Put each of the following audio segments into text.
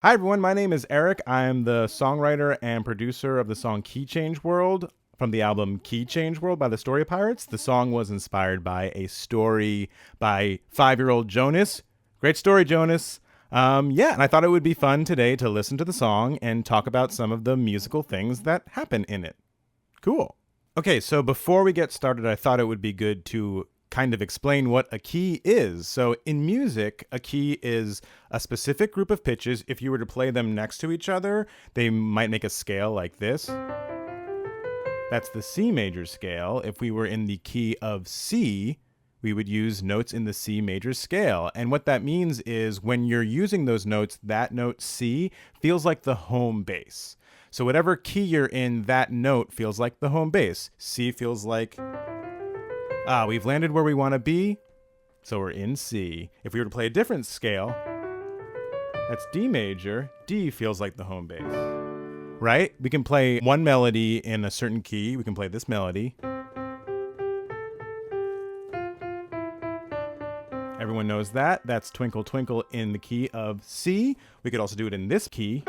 Hi, everyone. My name is Eric. I'm the songwriter and producer of the song Key Change World from the album Key Change World by the Story Pirates. The song was inspired by a story by 5-year-old Jonas. Great story, Jonas. And I thought it would be fun today to listen to the song and talk about some of the musical things that happen in it. Cool. Okay, so before we get started, I thought it would be good to kind of explain what a key is. So in music, a key is a specific group of pitches. If you were to play them next to each other, they might make a scale like this. That's the C major scale. If we were in the key of C, we would use notes in the C major scale. And what that means is when you're using those notes, that note C feels like the home base. So whatever key you're in, that note feels like the home base. C feels like, we've landed where we want to be, so we're in C. If we were to play a different scale, that's D major. D feels like the home base, right? We can play one melody in a certain key. We can play this melody. Everyone knows that. That's Twinkle Twinkle in the key of C. We could also do it in this key.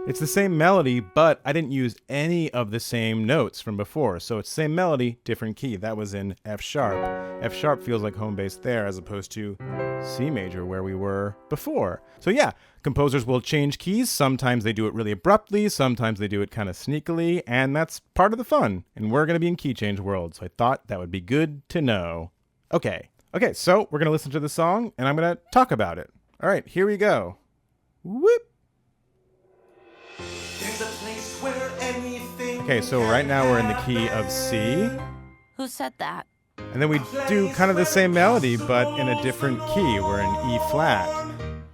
It's the same melody, but I didn't use any of the same notes from before. So it's same melody, different key. That was in F sharp. F sharp feels like home base there as opposed to C major where we were before. So yeah, composers will change keys. Sometimes they do it really abruptly. Sometimes they do it kind of sneakily. And that's part of the fun. And we're going to be in key change world. So I thought that would be good to know. Okay, so we're going to listen to the song and I'm going to talk about it. All right, here we go. Whoop. Okay, so right now we're in the key of C. Who said that? And then we do kind of the same melody, but in a different key. We're in E flat.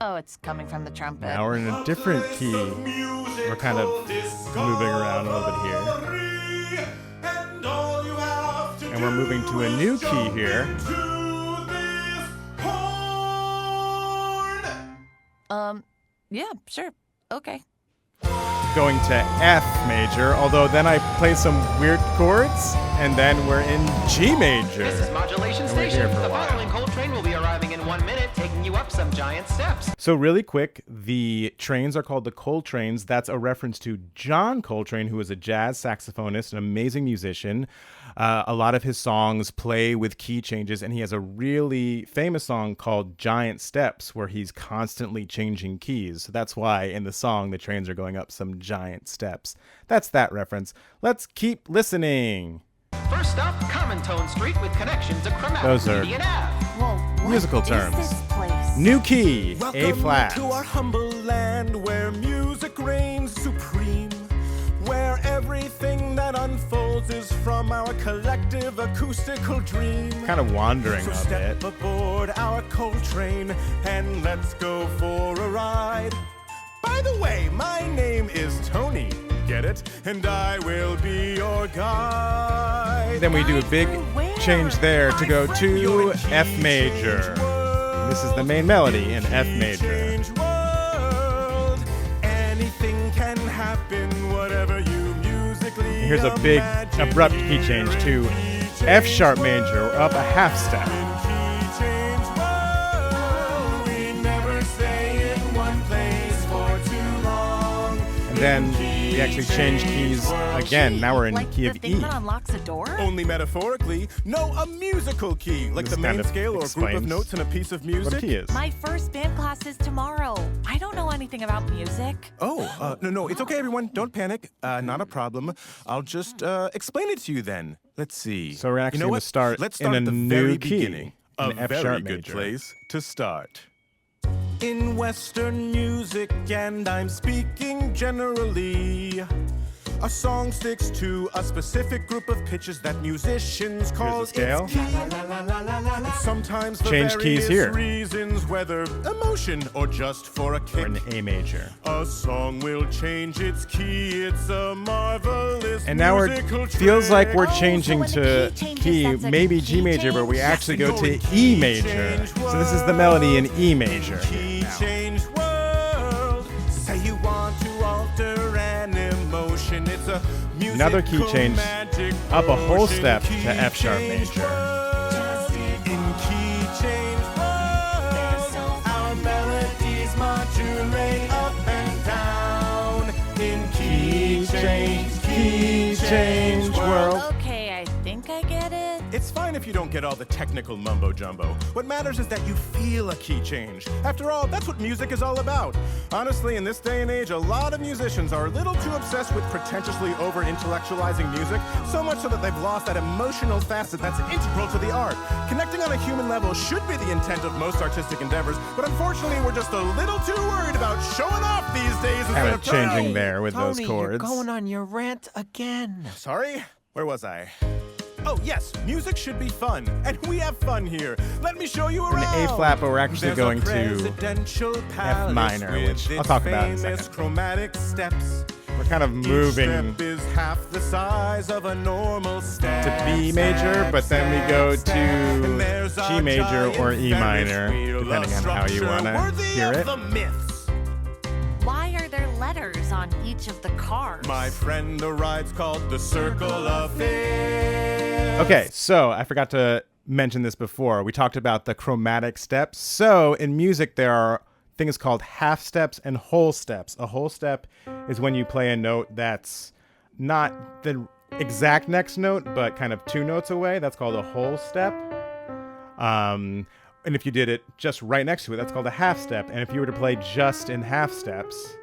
Oh, it's coming from the trumpet. Now we're in a different key. We're kind of moving around a little bit here. And we're moving to a new key here. Yeah, sure. Okay. Going to F major, although then I play some weird chords, and then we're in G major. This is Modulation Station. The following coal train will be arriving in 1 minute, taking you up some giant steps. So really quick, the trains are called the Coltranes. That's a reference to John Coltrane, who was a jazz saxophonist, an amazing musician. A lot of his songs play with key changes, and he has a really famous song called Giant Steps, where he's constantly changing keys. So that's why in the song, the trains are going up some giant steps. That's that reference. Let's keep listening. First up, Common Tone Street with connections to Chromatic Those are Median Ave. Whoa, musical terms. Is this place? New key, Welcome A flat. to our humble land where music reigns supreme, where everything that unfolds is from our collective acoustical dream. Kind of wandering So a step bit. aboard our coal train and let's go for a ride. By the way, my name is Tony, get it? And I will be your guide. Then we do a big change there to go to F major. This is the main melody in F major. Anything can happen, whatever you musically And here's a big abrupt key change to F sharp major. We're up a half step. And then we actually change keys again. Now we're in Like key the of thing E. that unlocks a door? Only metaphorically, no, a musical key, like This the kind main of scale or group of explains notes in a piece of music. What a key is. My first band class is tomorrow. I don't know anything about music. Oh, no, it's okay, everyone. Don't panic. Not a problem. I'll just explain it to you then. Let's see. So we're actually you know gonna what? start Let's in start a at the new very key, beginning. A in F very sharp good major. place to start. In Western music, and I'm speaking generally, a song sticks to a specific group of pitches that musicians call scale. its key. Sometimes for Change keys various here. reasons, whether emotion or just for a We're kick, in A major. a song will change its key. It's a marvelous And now musical feels like we're Oh, so changing when the to key changes, key, that's a maybe key G major, but we change? actually go Yes, to key E major. change So this is the melody in E major. Key now. change world. Say you want to alter an emotion. It's a musical Another key change magic up a whole potion. step to Key F sharp change major. world. In key change world. you don't get all the technical mumbo-jumbo. What matters is that you feel a key change. After all, that's what music is all about. Honestly, in this day and age, a lot of musicians are a little too obsessed with pretentiously over-intellectualizing music, so much so that they've lost that emotional facet that's integral to the art. Connecting on a human level should be the intent of most artistic endeavors, but unfortunately, we're just a little too worried about showing off these days instead Kind of of changing there with those Tony, chords. you're going on your rant again. Sorry? Where was I? Oh, yes, music should be fun, and we have fun here. Let me show you around. A flat, but we're actually There's going a to presidential palace minor, with which I'll its talk about in a famous second. chromatic steps. We're kind of moving Each step is half the size of a normal step. to B major, but then we go to G major or E minor, depending on how you want to hear it. The myths. Why are there letters on each of the cars? My friend, the ride's called the Circle of Fifths. Okay, so I forgot to mention this before. We talked about the chromatic steps. So in music, there are things called half steps and whole steps. A whole step is when you play a note that's not the exact next note, but kind of two notes away. That's called a whole step. And if you did it just right next to it, that's called a half step. And if you were to play just in half steps,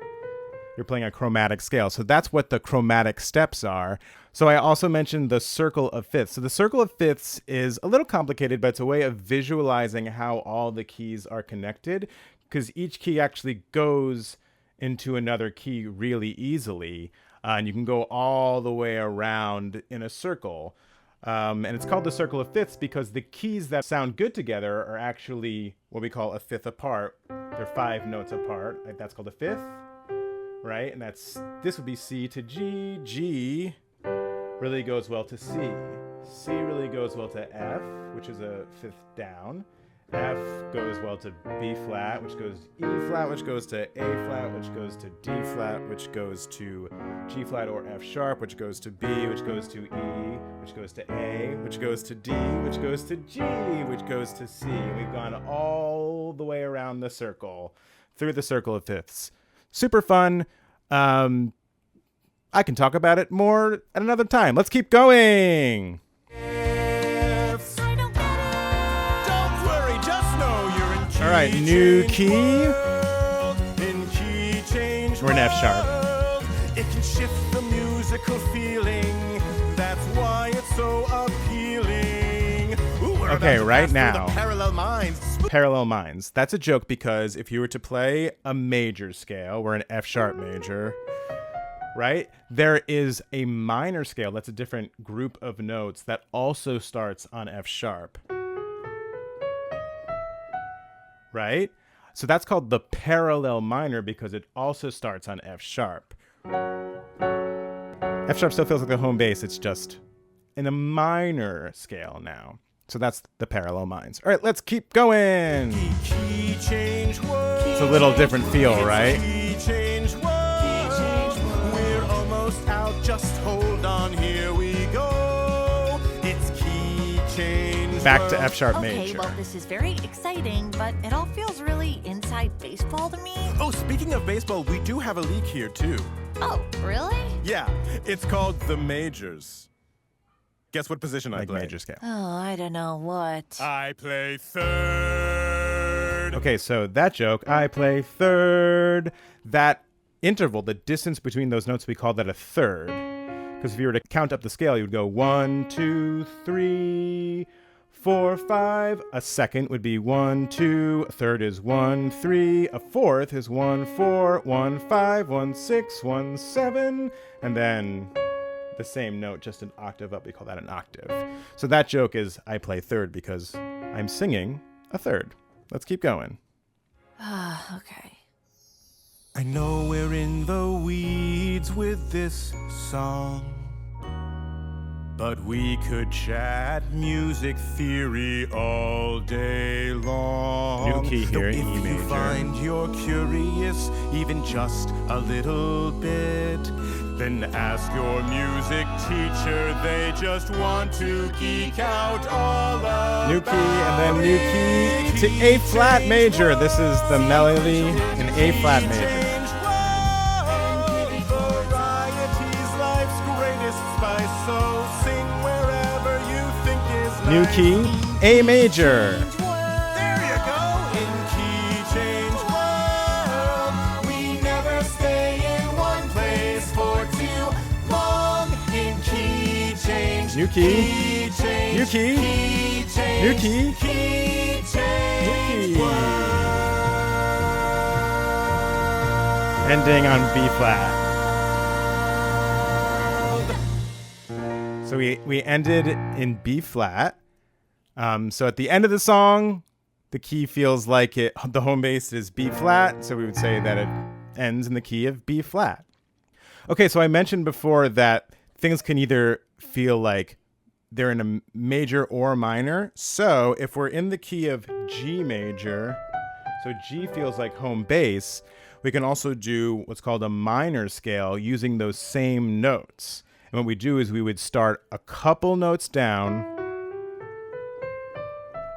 you're playing a chromatic scale. So that's what the chromatic steps are. So I also mentioned the circle of fifths. So the circle of fifths is a little complicated, but it's a way of visualizing how all the keys are connected, because each key actually goes into another key really easily. And you can go all the way around in a circle. And it's called the circle of fifths because the keys that sound good together are actually what we call a fifth apart. They're 5 notes apart. Like, that's called a fifth, right? And this would be C to G. G really goes well to C. C really goes well to F, which is a fifth down. F goes well to B flat, which goes E flat, which goes to A flat, which goes to D flat, which goes to G flat or F sharp, which goes to B, which goes to E, which goes to A, which goes to D, which goes to G, which goes to C. We've gone all the way around the circle, through the circle of fifths. Super fun. I can talk about it more at another time. Let's keep going. I don't get it. Don't worry, just know you're in key All right, new change key. world. In key change We're in F sharp. world. It can shift the musical feeling. That's why it's so appealing. Ooh, we're Okay, about to right pass through now. the parallel minds. Parallel minds. That's a joke because if you were to play a major scale, we're an F sharp major, right? There is a minor scale that's a different group of notes that also starts on F sharp, right? So that's called the parallel minor because it also starts on F sharp. F sharp still feels like the home base. It's just in a minor scale now. So that's the parallel minds. All right, let's keep going. Key change world. It's a little different feel, right? Key change world. We're almost out. Just hold on. Here we go. It's key change Back to world. F sharp Okay, major. well, this is very exciting, but it all feels really inside baseball to me. Oh, speaking of baseball, we do have a league here too. Oh, really? Yeah, it's called the Majors. Guess what position I Like play? major scale. Oh, I don't know what. I play third. Okay, so that joke, I play third. That interval, the distance between those notes, we call that a third. Because if you were to count up the scale, you would go 1, 2, 3, 4, 5. A second would be 1, 2. A third is 1, 3. A fourth is 1, 4, 1, 5, 1, 6, 1, 7. And then the same note, just an octave up. We call that an octave. So that joke is I play third because I'm singing a third. Let's keep going. Okay. I know we're in the weeds with this song, but we could chat music theory all day long. New key here, If E you major. find you're curious, even just a little bit, then ask your music teacher. They just want to geek out all about New key and then new key to A flat major. This is the melody in A flat major. Variety's life's greatest spice, so sing wherever you think is New key, A major. There you go. In key change world, we never stay in one place for too long. In key change. New key. Key change. New key. Key change. New key. Key change. New key. Ending on B flat. So we ended in B flat. So at the end of the song, the key feels like the home bass is B flat. So we would say that it ends in the key of B flat. Okay, so I mentioned before that things can either feel like they're in a major or minor. So if we're in the key of G major, so G feels like home bass, we can also do what's called a minor scale using those same notes. And what we do is we would start a couple notes down,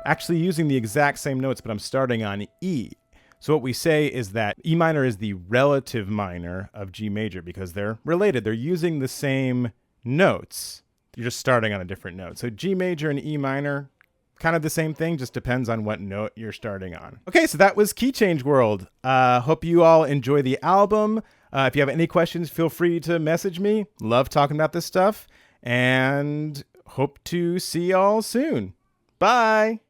actually using the exact same notes, but I'm starting on E. So what we say is that E minor is the relative minor of G major because they're related. They're using the same notes. You're just starting on a different note. So G major and E minor, kind of the same thing, just depends on what note you're starting on. Okay, so that was Key Change World. Hope you all enjoy the album. If you have any questions, feel free to message me. Love talking about this stuff and hope to see y'all soon. Bye.